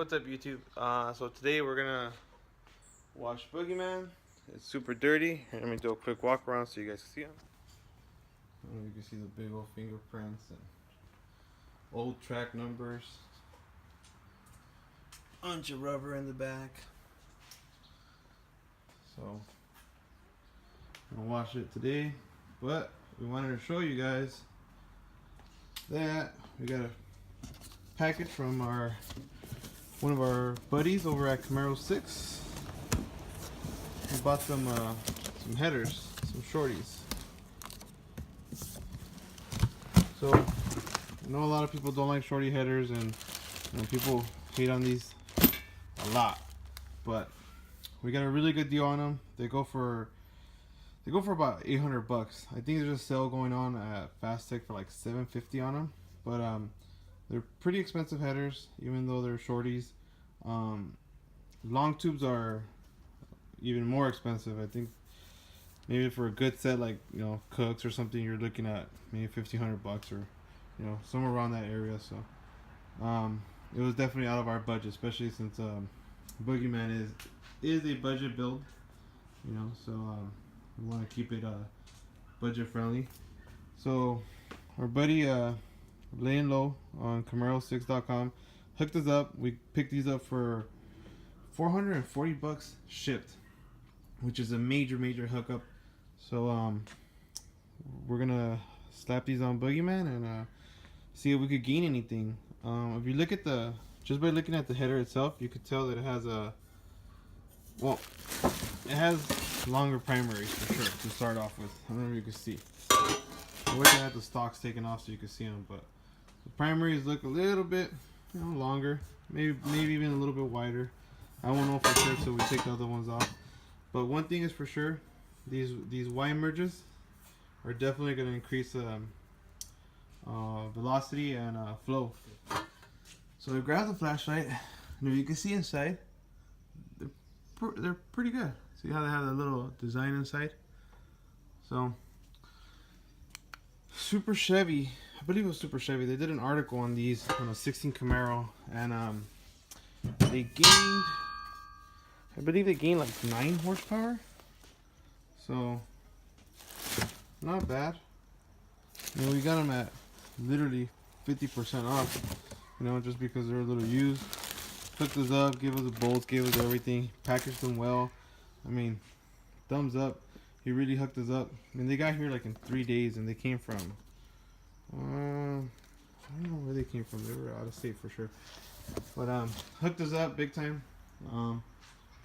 What's up, YouTube? So today we're gonna wash Boogieman. It's super dirty. Here, let me do a quick walk around so you guys can see him. You can see the big old fingerprints and old track numbers. Bunch of rubber in the back. So I'm gonna wash it today, but we wanted to show you guys that we got a package from one of our buddies over at Camaro 6. We bought some headers, some shorties. So I know a lot of people don't like shorty headers, and people hate on these a lot, but we got a really good deal on them. They go for about 800 bucks. I think there's a sale going on at Fast Tech for like 750 on them, but they're pretty expensive headers, even though they're shorties. Long tubes are even more expensive. I think maybe for a good set like Cooks or something, you're looking at maybe 1,500 bucks or somewhere around that area. So it was definitely out of our budget, especially since Boogieman is a budget build, so we want to keep it budget friendly. So our buddy laying low on Camaro6.com hooked us up. We picked these up for 440 bucks shipped, which is a major hookup. So we're gonna slap these on Boogieman and see if we could gain anything. If you look at just by looking at the header itself, you could tell that it has it has longer primaries for sure to start off with. I don't know if you can see. I wish I had the stocks taken off so you could see them, but the primaries look a little bit longer, maybe even a little bit wider. I won't know for sure, so we take the other ones off. But one thing is for sure, these Y merges are definitely going to increase velocity and flow. So I grabbed the flashlight, and if you can see inside, they're pretty good. See how they have that little design inside? So Super Chevy, I believe it was Super Chevy, they did an article on these on a 16 Camaro, and they gained, I believe they gained like 9 horsepower. So not bad. We got them at literally 50% off, just because they're a little used. Hooked us up, gave us the bolts, gave us everything, packaged them well. I mean, thumbs up. He really hooked us up. I mean, they got here like in 3 days, and they came from I don't know where they came from. They were out of state for sure, but hooked us up big time.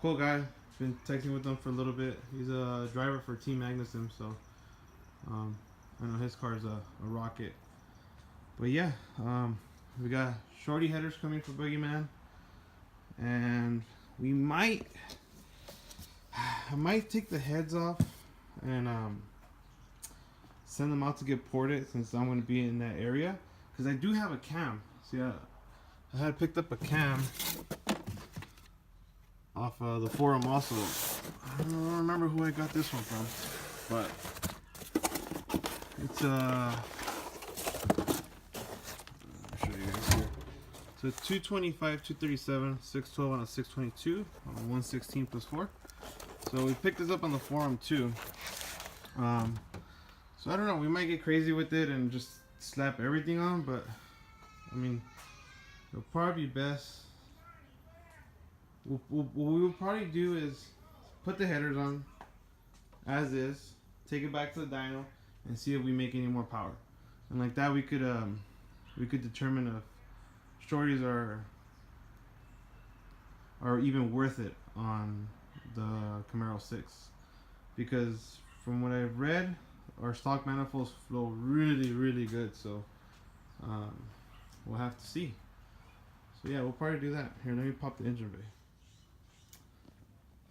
Cool guy. Been texting with them for a little bit. He's a driver for Team Magnuson, so I know his car's a rocket. But yeah, we got shorty headers coming for Boogieman, and I might take the heads off and send them out to get ported, since I'm going to be in that area, because I do have a cam. See, I had picked up a cam off the forum also. I don't remember who I got this one from, but it's I'll show you guys here. It's a 225, 237, 612 on a 622 on a 116 plus 4. So we picked this up on the forum too. So I don't know, we might get crazy with it and just slap everything on, but I mean, it'll probably be best. What we will probably do is put the headers on as is, take it back to the dyno, and see if we make any more power. And like that, we could determine if shorties are even worth it on the Camaro 6, because from what I've read, our stock manifolds flow really good. So we'll have to see. So yeah, we'll probably do that. Here, let me pop the engine bay.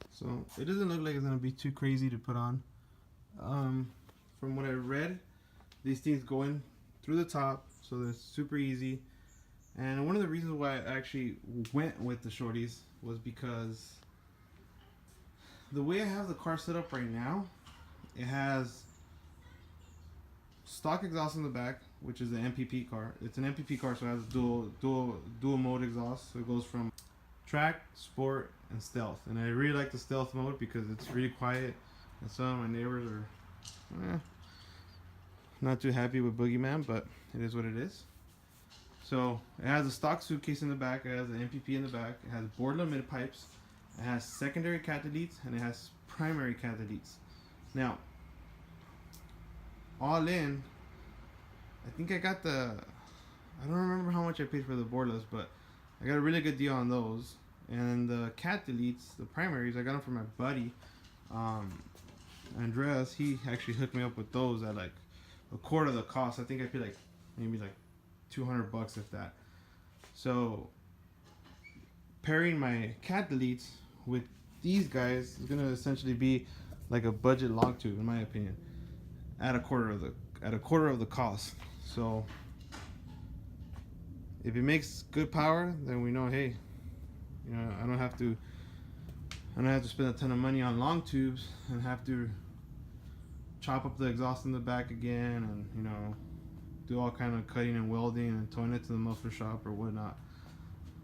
So it doesn't look like it's gonna be too crazy to put on. From what I read, these things go in through the top, so it's super easy. And one of the reasons why I actually went with the shorties was because the way I have the car set up right now, it has stock exhaust in the back, which is an MPP car. It's an MPP car, so it has dual mode exhaust. So it goes from track, sport, and stealth. And I really like the stealth mode because it's really quiet, and some of my neighbors are not too happy with Boogieman, but it is what it is. So it has a stock suitcase in the back, it has an MPP in the back, it has board limited pipes, it has secondary cat deletes, and it has primary cat deletes. Now, all in, I think I got I don't remember how much I paid for the boardless, but I got a really good deal on those. And the cat deletes, the primaries, I got them from my buddy, Andreas. He actually hooked me up with those at like a quarter of the cost. I think I paid like maybe like $200 if that. So pairing my cat deletes with these guys is gonna essentially be like a budget log tube, in my opinion, at a quarter of the cost. So if it makes good power, then we know, hey, you know, I don't have to spend a ton of money on long tubes and have to chop up the exhaust in the back again, and you know, do all kind of cutting and welding and towing it to the muffler shop or whatnot.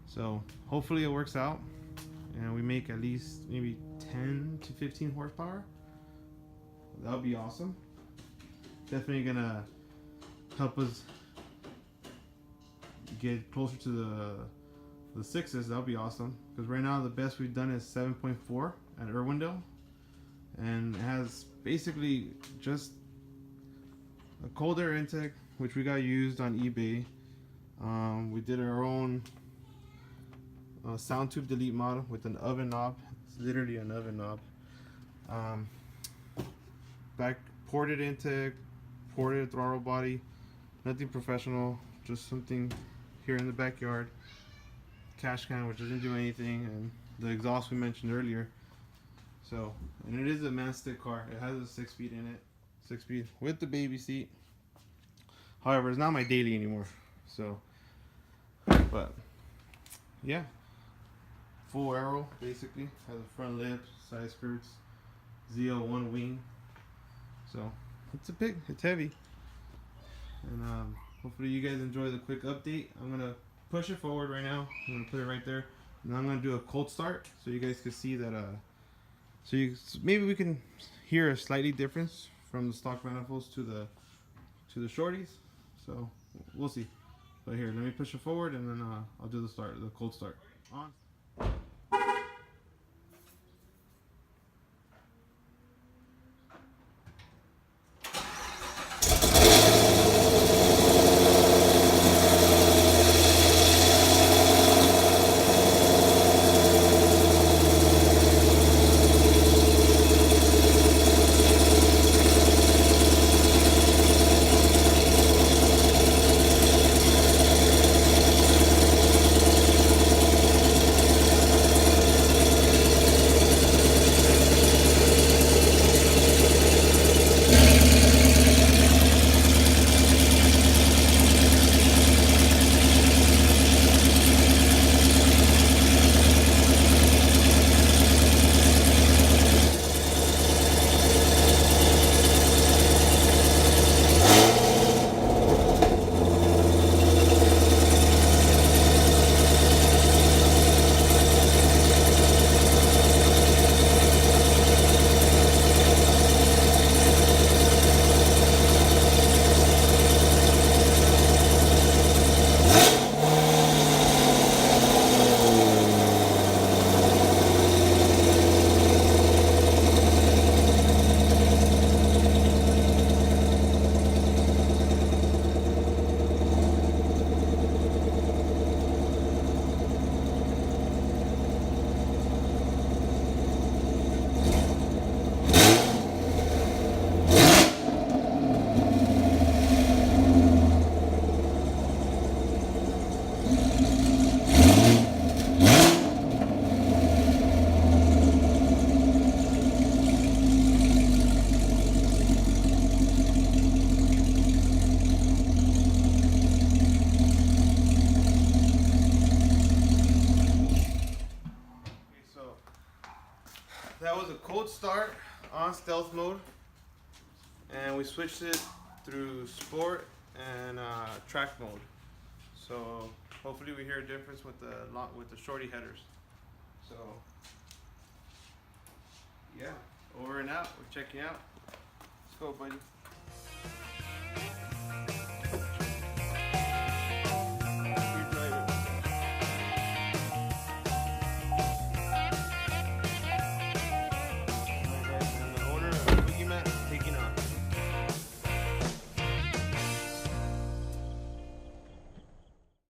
So hopefully it works out and we make at least maybe 10 to 15 horsepower. That would be awesome. Definitely gonna help us get closer to the sixes. That would be awesome, because right now the best we've done is 7.4 at Irwindale, and it has basically just a cold air intake, which we got used on eBay. We did our own sound tube delete model with an oven knob. It's literally an oven knob. Back ported intake, ported throttle body. Nothing professional, just something here in the backyard. Cash can, which doesn't do anything, and the exhaust we mentioned earlier. So, and it is a man stick car. It has a 6-speed in it, 6-speed with the baby seat. However, it's not my daily anymore. So, but yeah, full aero basically. Has a front lip, side skirts, ZL1 wing. So it's heavy, and hopefully you guys enjoy the quick update. I'm gonna push it forward right now. I'm gonna put it right there, and I'm gonna do a cold start so you guys can see that. Maybe we can hear a slightly difference from the stock manifolds to the shorties. So we'll see. But here, let me push it forward, and then I'll do the cold start. On. That was a cold start on stealth mode, and we switched it through sport and track mode. So hopefully we hear a difference with the shorty headers. So, yeah, over and out. We're checking out. Let's go, buddy.